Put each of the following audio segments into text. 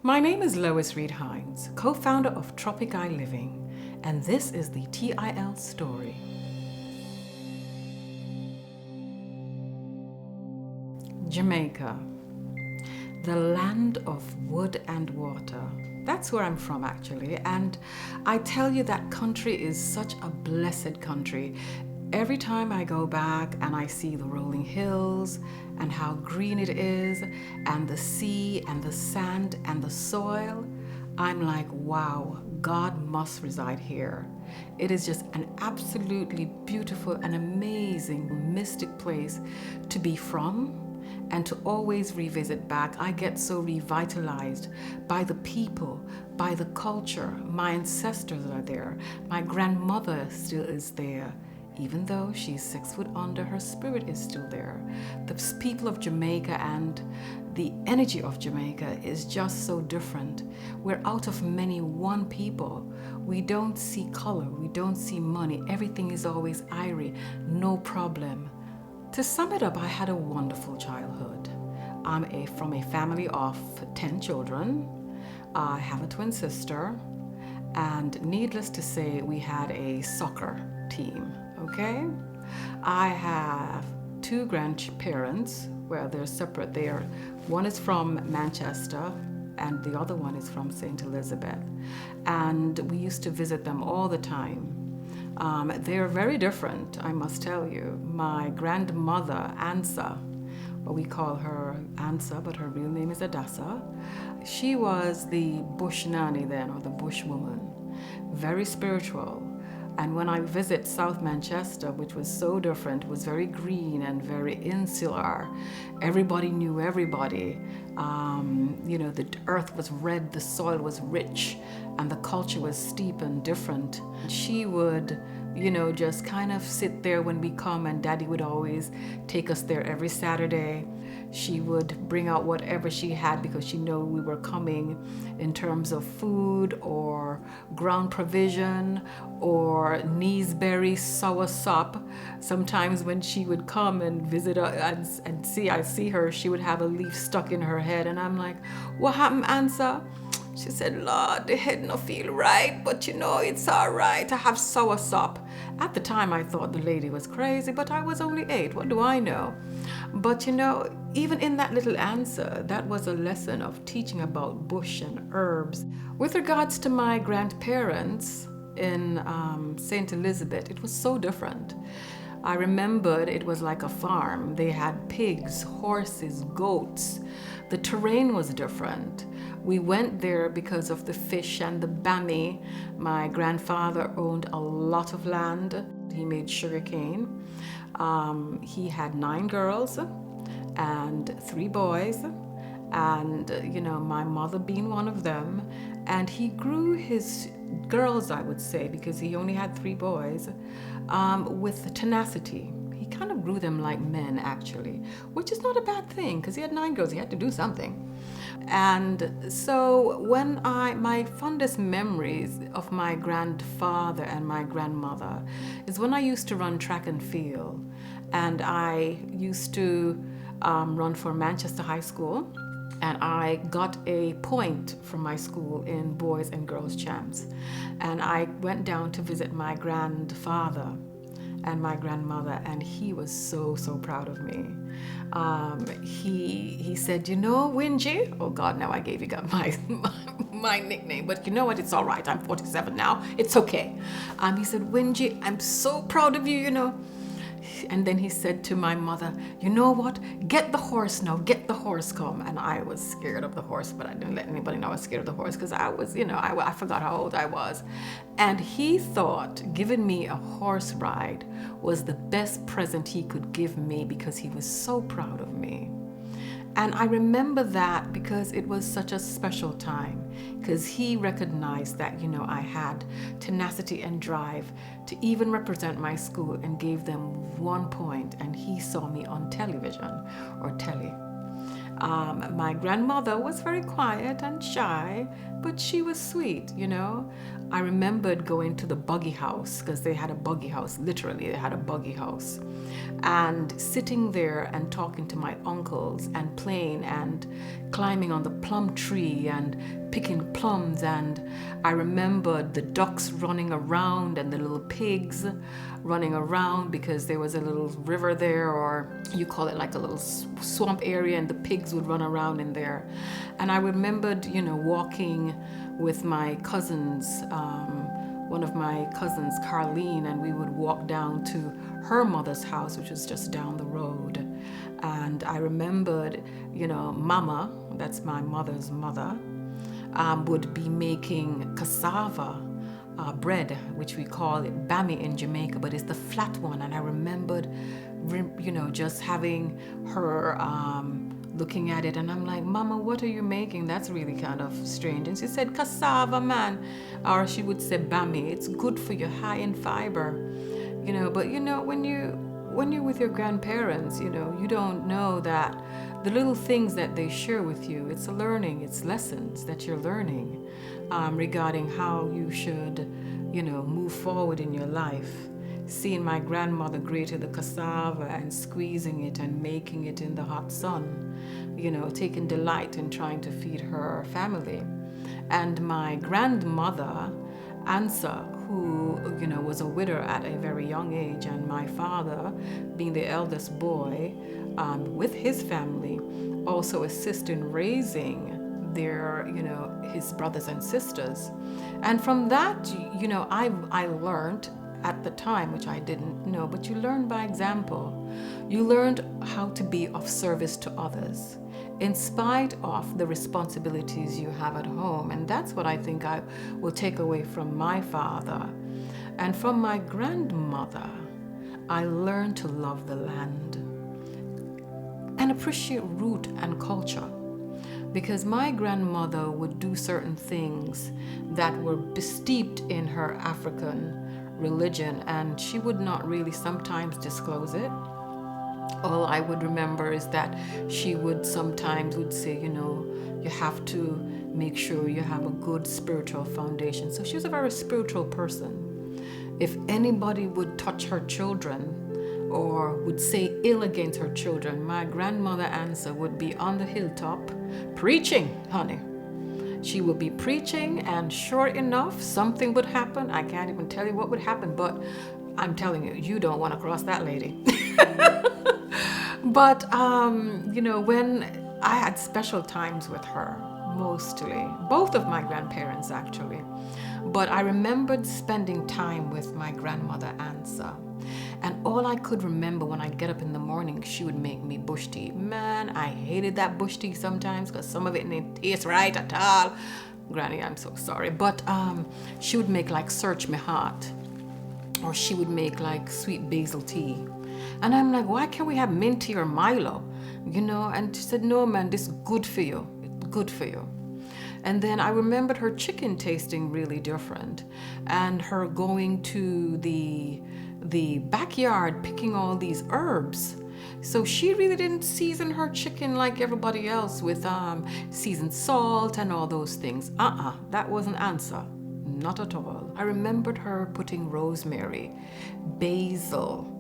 My name is Lois Reed Hines, co-founder of Tropic Isle Living, and this is the TIL Story. Jamaica, the land of wood and water. That's where I'm from, actually, and I tell you, that country is such a blessed country. Every time I go back and I see the rolling hills and how green it is, and the sea and the sand and the soil, I'm like, wow, God must reside here. It is just an absolutely beautiful and amazing, mystic place to be from and to always revisit back. I get so revitalized by the people, by the culture. My ancestors are there. My grandmother still is there. Even though she's 6 foot under, her spirit is still there. The people of Jamaica and the energy of Jamaica is just so different. We're out of many one people. We don't see color, we don't see money. Everything is always airy, no problem. To sum it up, I had a wonderful childhood. I'm from a family of 10 children. I have a twin sister, and needless to say, we had a soccer team. Okay, I have 2 grandparents. Well, they're separate. One is from Manchester and the other one is from St. Elizabeth. And we used to visit them all the time. They're very different, I must tell you. My grandmother, Ansa, well, we call her Ansa, but her real name is Adassa. She was the bush nanny then, or the bush woman. Very spiritual. And when I visit South Manchester, which was so different, it was very green and very insular. Everybody knew everybody. The earth was red, the soil was rich, and the culture was steep and different. She would, just kind of sit there when we come, and Daddy would always take us there every Saturday. She would bring out whatever she had because she knew we were coming in terms of food or ground provision or Neesberry sour sop. Sometimes when she would come and visit us and I see her, she would have a leaf stuck in her head, and I'm like, what happened, Ansa? She said, Lord, the head no feel right, but it's all right. I have sour sop. At the time, I thought the lady was crazy, but I was only 8. What do I know? But even in that little answer, that was a lesson of teaching about bush and herbs. With regards to my grandparents in St. Elizabeth, it was so different. I remembered it was like a farm. They had pigs, horses, goats. The terrain was different. We went there because of the fish and the bammy. My grandfather owned a lot of land. He made sugarcane. He had 9 girls and 3 boys, and my mother being one of them. And he grew his girls, I would say, because he only had 3 boys, with tenacity. He kind of grew them like men, actually, which is not a bad thing because he had 9 girls. He had to do something. And so my fondest memories of my grandfather and my grandmother is when I used to run track and field, and I used to run for Manchester High School, and I got a point from my school in boys and girls champs. And I went down to visit my grandfather and my grandmother, and he was so proud of me. He said, Wingy, oh God, now I gave you my nickname, but you know what, it's all right, I'm 47 now, it's okay. He said, Wingy, I'm so proud of you, And then he said to my mother, you know what, get the horse now, get the horse come. And I was scared of the horse, but I didn't let anybody know I was scared of the horse because I was, I forgot how old I was. And he thought giving me a horse ride was the best present he could give me because he was so proud of me. And I remember that because it was such a special time, because he recognized that, I had tenacity and drive to even represent my school and gave them 1 point, and he saw me on television or telly. My grandmother was very quiet and shy, but she was sweet, you know. I remembered going to the buggy house, because they had a buggy house, literally, they had a buggy house, and sitting there and talking to my uncles and playing and climbing on the plum tree and picking plums. And I remembered the ducks running around and the little pigs running around, because there was a little river there, or you call it like a little swamp area, and the pigs would run around in there. And I remembered, you know, walking with my cousins, one of my cousins, Carlene, and we would walk down to her mother's house, which was just down the road. And I remembered, you know, Mama, that's my mother's mother, would be making cassava bread, which we call it bami in Jamaica, but it's the flat one. And I remembered, you know, just having her looking at it, and I'm like, Mama, what are you making? That's really kind of strange. And she said, cassava, man. Or she would say bami. It's good for you, high in fiber. You know, but you know, when you're with your grandparents, you know, you don't know that the little things that they share with you, it's a learning, it's lessons that you're learning regarding how you should, you know, move forward in your life. Seeing my grandmother grating the cassava and squeezing it and making it in the hot sun, you know, taking delight in trying to feed her family. And my grandmother, Ansa, who, you know, was a widow at a very young age, and my father, being the eldest boy, with his family, also assist in raising their, you know, his brothers and sisters. And from that, you know, I learned at the time, which I didn't know, but you learn by example. You learned how to be of service to others in spite of the responsibilities you have at home. And that's what I think I will take away from my father. And from my grandmother, I learned to love the land and appreciate root and culture. Because my grandmother would do certain things that were steeped in her African religion, and she would not really sometimes disclose it. All I would remember is that she would sometimes would say, you know, you have to make sure you have a good spiritual foundation. So she was a very spiritual person. If anybody would touch her children or would say ill against her children, my grandmother Ansa would be on the hilltop preaching, honey. She would be preaching, and sure enough, something would happen. I can't even tell you what would happen, but I'm telling you, you don't want to cross that lady. But, you know, when I had special times with her, mostly, both of my grandparents actually, but I remembered spending time with my grandmother Ansa. And all I could remember when I'd get up in the morning, she would make me bush tea. Man, I hated that bush tea sometimes because some of it didn't taste right at all. Granny, I'm so sorry. But she would make like search me heart, or she would make like sweet basil tea. And I'm like, why can't we have mint tea or Milo? You know, and she said, no, man, this is good for you. It's good for you. And then I remembered her chicken tasting really different, and her going to the backyard picking all these herbs. So she really didn't season her chicken like everybody else with seasoned salt and all those things. That wasn't Ansa. Not at all. I remembered her putting rosemary, basil,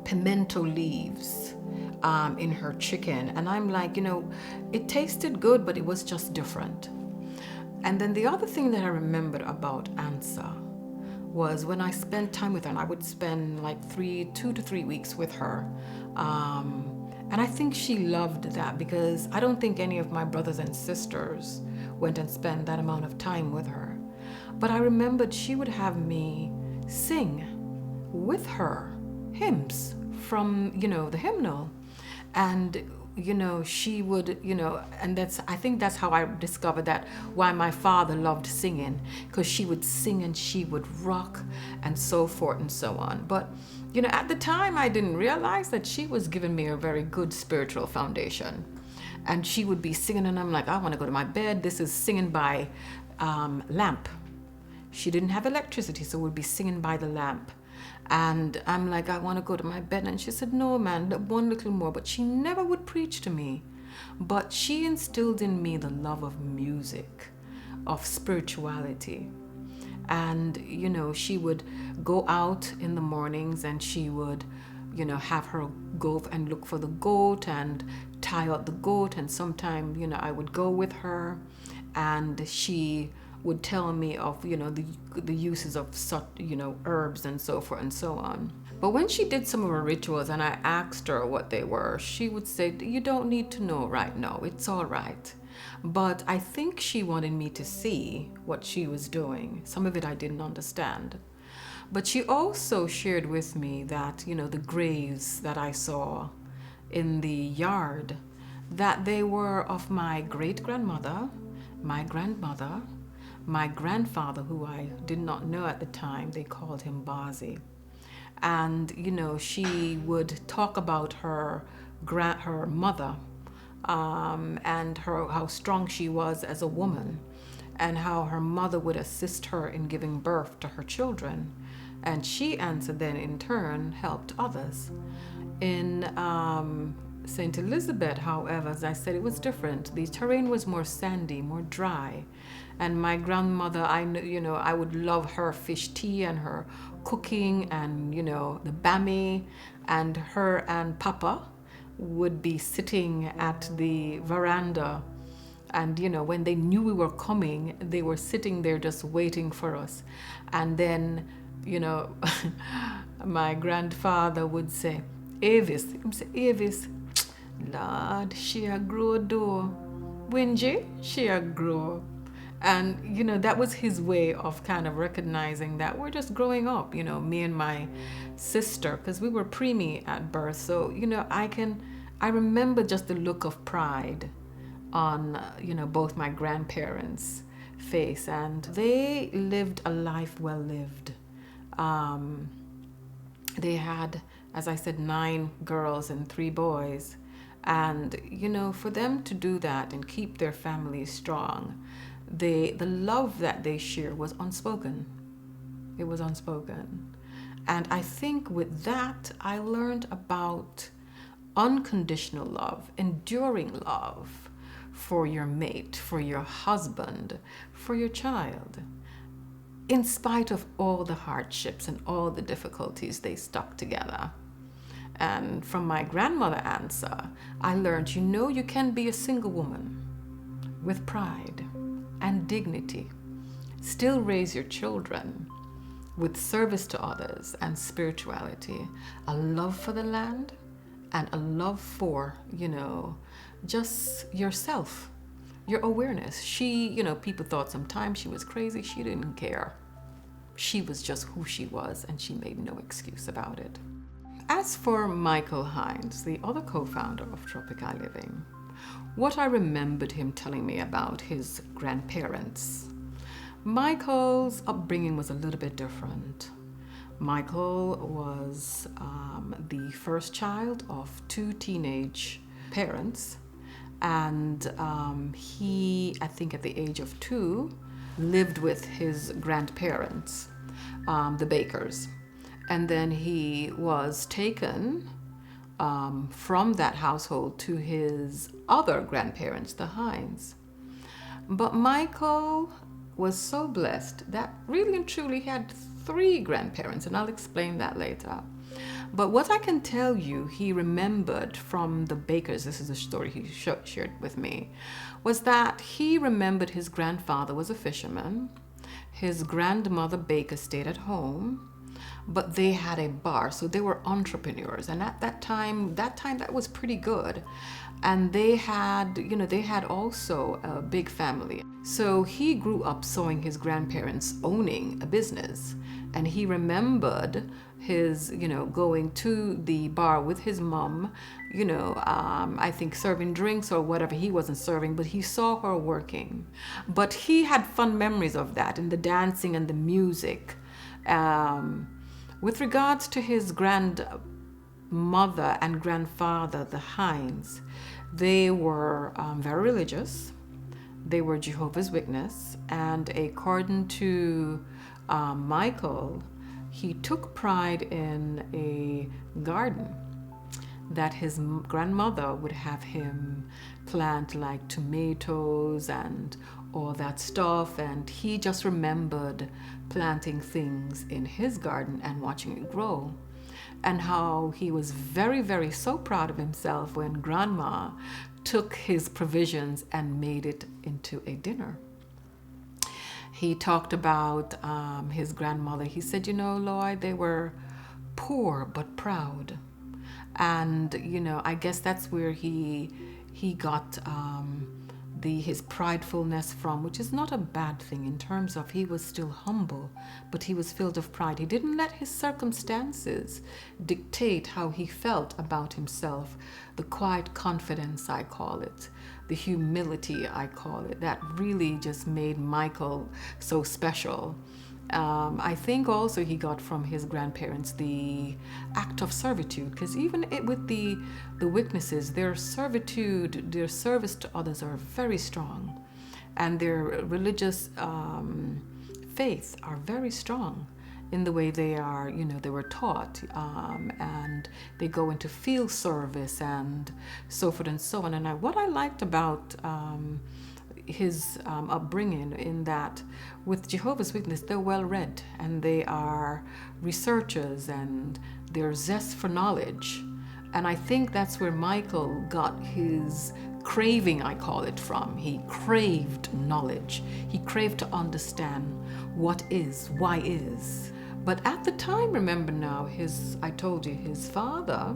pimento leaves in her chicken. And I'm like, you know, it tasted good, but it was just different. And then the other thing that I remembered about Ansa was when I spent time with her, and I would spend like 2 to 3 weeks with her. And I think she loved that, because I don't think any of my brothers and sisters went and spent that amount of time with her. But I remembered she would have me sing with her hymns from, you know, the hymnal. And, you know, she would, you know, and I think that's how I discovered that why my father loved singing, because she would sing and she would rock and so forth and so on. But, you know, at the time I didn't realize that she was giving me a very good spiritual foundation. And she would be singing, and I'm like, I want to go to my bed. This is singing by lamp. She didn't have electricity, so we'd be singing by the lamp. And I'm like, I want to go to my bed. And she said, no, man, one little more. But she never would preach to me. but she instilled in me the love of music, of spirituality. And, she would go out in the mornings and she would, have her go and look for the goat and tie out the goat. And sometime, I would go with her and she would tell me of, the uses of such, herbs and so forth and so on. But when she did some of her rituals and I asked her what they were, she would say, you don't need to know right now. It's all right. But I think she wanted me to see what she was doing. Some of it I didn't understand. But she also shared with me that, the graves that I saw in the yard, that they were of my great-grandmother, my grandmother, my grandfather, who I did not know at the time. They called him Bazi. And, she would talk about her mother, and how strong she was as a woman, and how her mother would assist her in giving birth to her children. And she answered then in turn helped others. In St. Elizabeth, however, as I said, it was different. The terrain was more sandy, more dry. And my grandmother, I would love her fish tea and her cooking and, the bami, and her and Papa would be sitting at the veranda. And, when they knew we were coming, they were sitting there just waiting for us. And then, my grandfather would say, Avis, Avis, Lord, she a grow though. Wingy, she a grow. And, that was his way of kind of recognizing that we're just growing up, me and my sister, because we were preemie at birth. So, I remember just the look of pride on, both my grandparents' face, and they lived a life well lived. They had, as I said, 9 girls and 3 boys. And, for them to do that and keep their families strong, the love that they share was unspoken. It was unspoken. And I think with that, I learned about unconditional love, enduring love for your mate, for your husband, for your child. In spite of all the hardships and all the difficulties, they stuck together. And from my grandmother answer, I learned, you can be a single woman with pride and dignity, still raise your children with service to others and spirituality, a love for the land and a love for, just yourself, your awareness. She, people thought sometimes she was crazy. She didn't care. She was just who she was, and she made no excuse about it. As for Michael Hines, the other co-founder of Tropic Isle Living, what I remembered him telling me about his grandparents. Michael's upbringing was a little bit different. Michael was the first child of 2 teenage parents, and he, I think at the age of 2, lived with his grandparents, the Bakers. And then he was taken from that household to his other grandparents, the Hines. But Michael was so blessed that really and truly he had 3 grandparents, and I'll explain that later. But what I can tell you he remembered from the Bakers, this is a story he shared with me, was that he remembered his grandfather was a fisherman, his grandmother Baker stayed at home, but they had a bar, so they were entrepreneurs. And at that time that was pretty good. And they had also a big family. So he grew up seeing his grandparents owning a business. And he remembered his, going to the bar with his mom, I think serving drinks or whatever. He wasn't serving, but he saw her working. But he had fun memories of that, and the dancing and the music. With regards to his grandmother and grandfather, the Hines, they were very religious. They were Jehovah's Witness, and according to Michael, he took pride in a garden that his grandmother would have him plant like tomatoes and all that stuff, and he just remembered planting things in his garden and watching it grow, and how he was very, very so proud of himself when grandma took his provisions and made it into a dinner. He talked about his grandmother. He said, you know, Lloyd, they were poor but proud. And, you know, I guess that's where he got his pridefulness from, which is not a bad thing in terms of he was still humble, but he was filled of pride. He didn't let his circumstances dictate how he felt about himself. The quiet confidence, I call it, the humility, I call it, that really just made Michael so special. I think also he got from his grandparents the act of servitude, because even with the witnesses, their servitude, their service to others are very strong, and their religious faith are very strong in the way they are, you know, they were taught, and they go into field service and so forth and so on. And what I liked about his upbringing, in that with Jehovah's Witness, they're well read and they are researchers and their zest for knowledge. And I think that's where Michael got his craving, I call it, from. He craved knowledge. He craved to understand what is, why is. But at the time, remember now, I told you, his father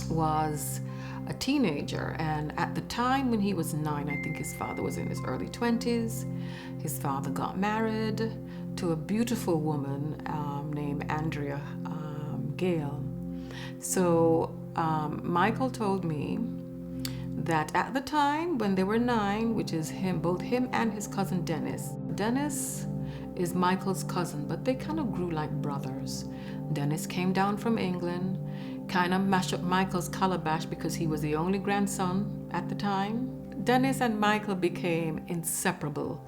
was a teenager, and at the time when he was 9, I think his father was in his early 20s. His father got married to a beautiful woman named Andrea Gale. So Michael told me that at the time when they were 9, which is both him and his cousin Dennis is Michael's cousin, but they kind of grew like brothers. Dennis came down from England, kind of mashed up Michael's calabash because he was the only grandson at the time. Dennis and Michael became inseparable.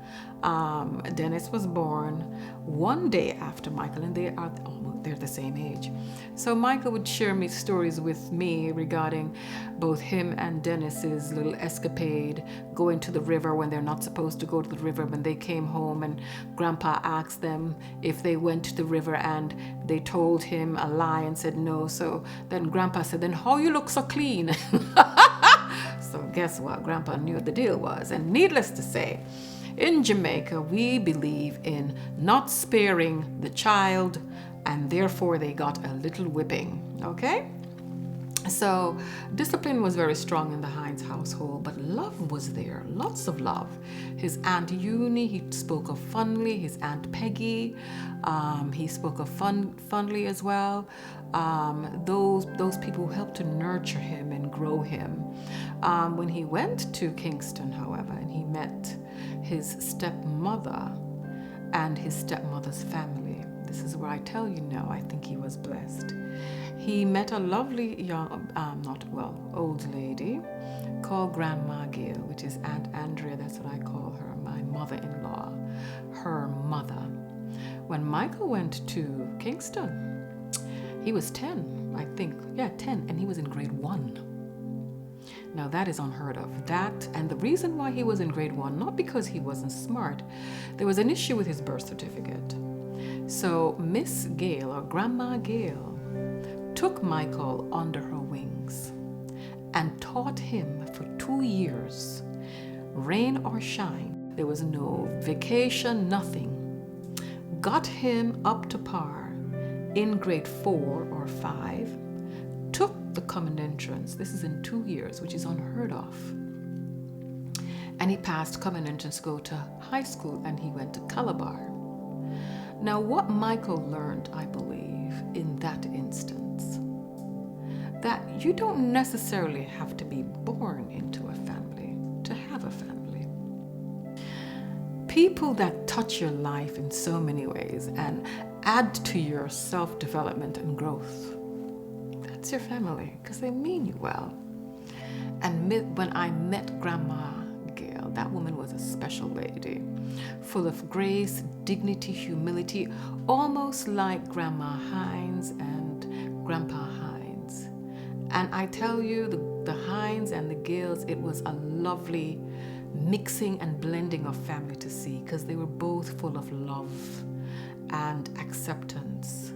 Dennis was born one day after Michael, and they're the same age. So Michael would share me stories with me regarding both him and Dennis's little escapade going to the river when they're not supposed to go to the river. When they came home and Grandpa asked them if they went to the river, and they told him a lie and said no. So then Grandpa said, then how you look so clean? So guess what? Grandpa knew what the deal was. And needless to say, in Jamaica, we believe in not sparing the child, and therefore they got a little whipping, okay? So discipline was very strong in the Hines household, but love was there, lots of love. His Aunt Eunice, he spoke of fondly. His Aunt Peggy, he spoke of fondly as well. Those people who helped to nurture him and grow him. When he went to Kingston, however, and he met his stepmother and his stepmother's family, this is where I tell you now, I think he was blessed. He met a lovely old lady called Grandma Gale, which is Aunt Andrea. That's what I call her, my mother-in-law, her mother. When Michael went to Kingston, he was 10, I think. Yeah, 10, and he was in grade 1. Now that is unheard of. That, and the reason why he was in grade 1, not because he wasn't smart, there was an issue with his birth certificate. So Miss Gale, or Grandma Gale, took Michael under her wings and taught him for 2 years, rain or shine. There was no vacation, nothing. Got him up to par in grade 4 or 5, took the common entrance. This is in 2 years, which is unheard of. And he passed common entrance to go to high school, and he went to Calabar. Now, what Michael learned, I believe, in that instance, that you don't necessarily have to be born into a family to have a family. People that touch your life in so many ways and add to your self-development and growth, that's your family, because they mean you well. And when I met Grandma Gale, that woman was a special lady, full of grace, dignity, humility, almost like Grandma Hines and Grandpa Hines. And I tell you, the Hines and the Gales, it was a lovely mixing and blending of family to see, because they were both full of love and acceptance.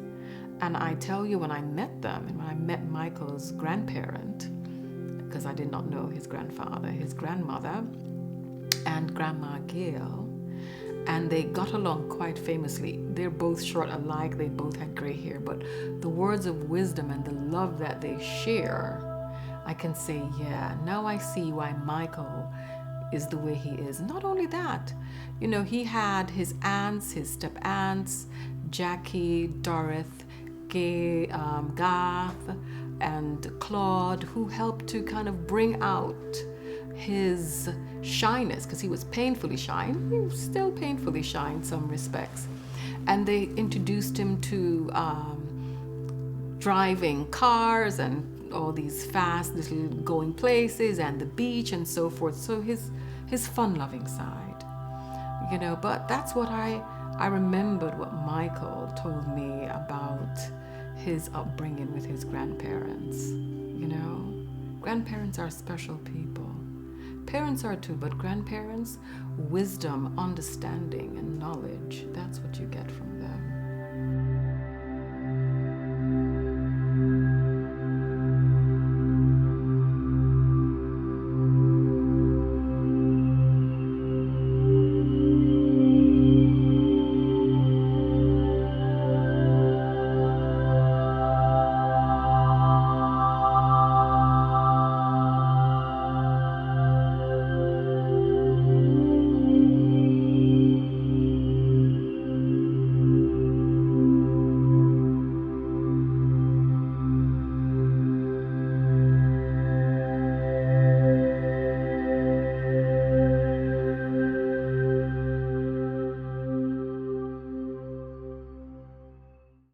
And I tell you, when I met them, and when I met Michael's grandparent, because I did not know his grandfather, his grandmother, and Grandma Gail, and they got along quite famously. They're both short alike, they both had gray hair, but the words of wisdom and the love that they share, I can say, yeah, now I see why Michael is the way he is. Not only that, you know, he had his aunts, his step aunts, Jackie, Dorothy, Gay, Garth, and Claude, who helped to kind of bring out his shyness, because he was painfully shy. He was still painfully shy in some respects. And they introduced him to driving cars and all these fast little going places and the beach and so forth. So his fun-loving side, you know. But that's what I remembered what Michael told me about his upbringing with his grandparents. You know, grandparents are special people. Parents are too, but grandparents, wisdom, understanding, and knowledge, that's what you get from them.